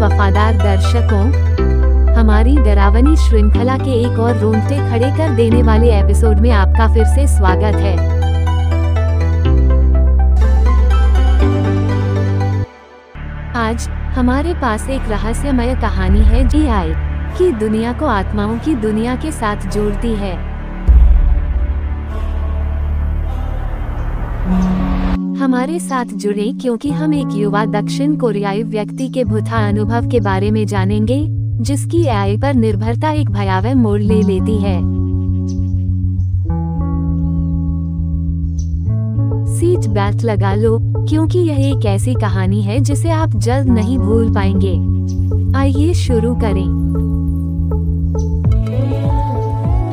वफादार दर्शकों, हमारी डरावनी श्रृंखला के एक और रोंगटे खड़े कर देने वाले एपिसोड में आपका फिर से स्वागत है। आज हमारे पास एक रहस्यमय कहानी है जो AI की दुनिया को आत्माओं की दुनिया के साथ जोड़ती है। हमारे साथ जुड़े क्योंकि हम एक युवा दक्षिण कोरियाई व्यक्ति के भूता अनुभव के बारे में जानेंगे, जिसकी AI पर निर्भरता एक भयावह मोड़ ले लेती है। सीट बेल्ट लगा लो, क्योंकि यह एक ऐसी कहानी है जिसे आप जल्द नहीं भूल पाएंगे। आइए शुरू करें।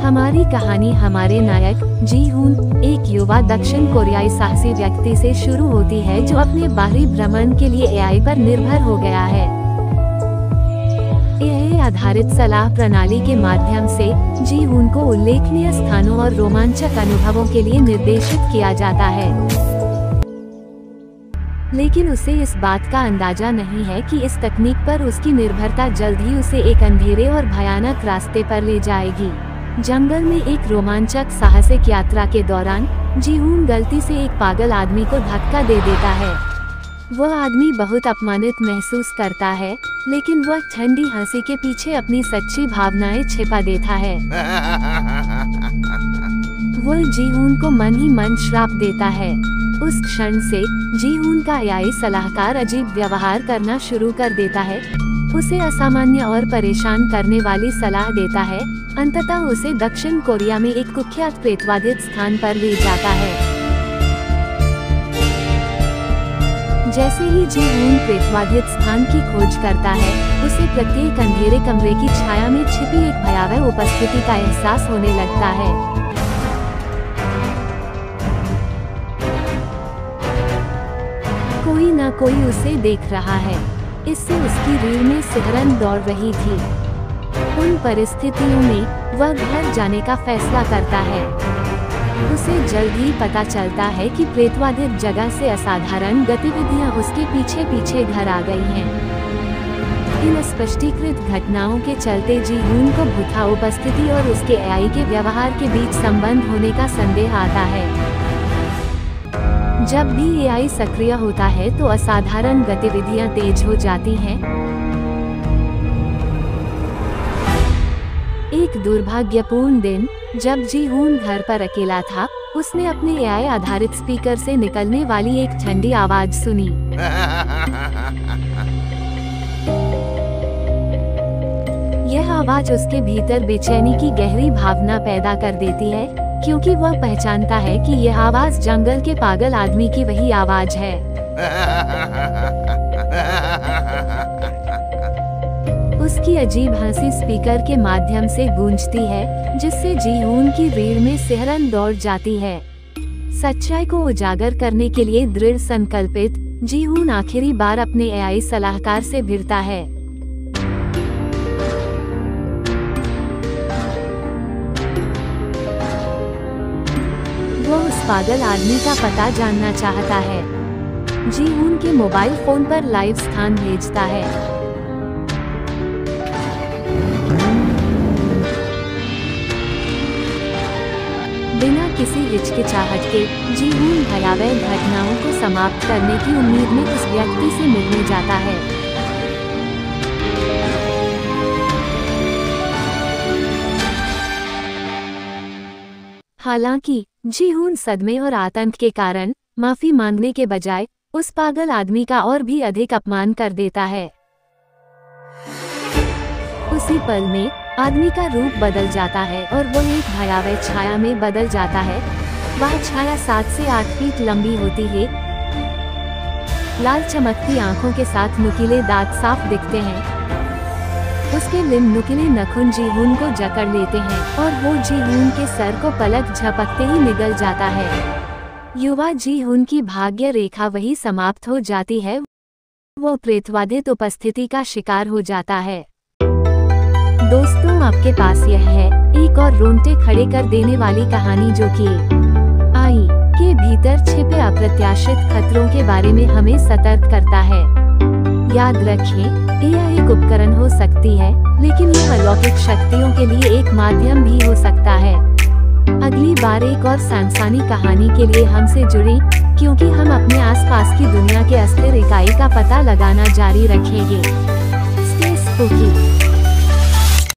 हमारी कहानी हमारे नायक जी हुन, एक युवा दक्षिण कोरियाई साहसी व्यक्ति से शुरू होती है जो अपने बाहरी भ्रमण के लिए AI पर निर्भर हो गया है। AI आधारित सलाह प्रणाली के माध्यम से जी हुन को उल्लेखनीय स्थानों और रोमांचक अनुभवों के लिए निर्देशित किया जाता है, लेकिन उसे इस बात का अंदाजा नहीं है कि इस तकनीक पर उसकी निर्भरता जल्द ही उसे एक अंधेरे और भयानक रास्ते पर ले जाएगी। जंगल में एक रोमांचक साहसिक यात्रा के दौरान जी हुन गलती से एक पागल आदमी को धक्का दे देता है। वह आदमी बहुत अपमानित महसूस करता है, लेकिन वह ठंडी हंसी के पीछे अपनी सच्ची भावनाएं छिपा देता है। वह जी हुन को मन ही मन श्राप देता है। उस क्षण से जी हुन का AI सलाहकार अजीब व्यवहार करना शुरू कर देता है, उसे असामान्य और परेशान करने वाली सलाह देता है। अंततः उसे दक्षिण कोरिया में एक कुख्यात प्रेतवादित स्थान पर ले जाता है। जैसे ही जी हुन प्रेतवादित स्थान की खोज करता है, उसे प्रत्येक अंधेरे कमरे की छाया में छिपी एक भयावह उपस्थिति का एहसास होने लगता है। कोई न कोई उसे देख रहा है। इससे उसकी रीढ़ में सिहरन दौड़ रही थी। उन परिस्थितियों में वह घर जाने का फैसला करता है। उसे जल्द ही पता चलता है कि प्रेतवादित जगह से असाधारण गतिविधियां उसके पीछे पीछे घर आ गई हैं। इन स्पष्टीकृत घटनाओं के चलते जी हुन को भूता उपस्थिति और उसके AI के व्यवहार के बीच संबंध होने का संदेह आता है। जब भी AI सक्रिय होता है तो असाधारण गतिविधियां तेज हो जाती हैं। एक दुर्भाग्यपूर्ण दिन, जब जी हुन घर पर अकेला था, उसने अपने AI आधारित स्पीकर से निकलने वाली एक ठंडी आवाज सुनी। यह आवाज उसके भीतर बेचैनी की गहरी भावना पैदा कर देती है, क्योंकि वह पहचानता है कि यह आवाज जंगल के पागल आदमी की वही आवाज है। उसकी अजीब हंसी स्पीकर के माध्यम से गूंजती है, जिससे जी हुन की रीढ़ में सिहरन दौड़ जाती है। सच्चाई को उजागर करने के लिए दृढ़ संकल्पित, जी हुन आखिरी बार अपने AI सलाहकार से भिड़ता है। वो उस पागल आदमी का पता जानना चाहता है। जी हुन के मोबाइल फोन पर लाइव स्थान भेजता है। बिना किसी हिचकिचाहट के जी हुन भयावह घटनाओं को समाप्त करने की उम्मीद में उस व्यक्ति से मिलने जाता है। हालांकि जी हुन सदमे और आतंक के कारण माफी मांगने के बजाय उस पागल आदमी का और भी अधिक अपमान कर देता है। उसी पल में आदमी का रूप बदल जाता है और वो एक भयावह छाया में बदल जाता है। वह छाया 7 से 8 फीट लंबी होती है। लाल चमकती आंखों के साथ नुकीले दांत साफ दिखते हैं। उसके लिम्ब नुकीले नखून जी हुन को जकड़ लेते हैं और वो जी हुन के सर को पलक झपकते ही निगल जाता है। युवा जी हुन की भाग्य रेखा वही समाप्त हो जाती है। वो प्रेतवादित उपस्थिति का शिकार हो जाता है। दोस्तों, आपके पास यह है एक और रोंगटे खड़े कर देने वाली कहानी, जो कि AI के भीतर छिपे अप्रत्याशित खतरों के बारे में हमें सतर्क करता है। याद रखें, यह एक उपकरण हो सकती है, लेकिन यह अलौकिक शक्तियों के लिए एक माध्यम भी हो सकता है। अगली बार एक और सनसनी कहानी के लिए हमसे जुड़ें, क्योंकि हम अपने आसपास की दुनिया के अस्थिर इकाई का पता लगाना जारी रखेंगे। Stay spooky.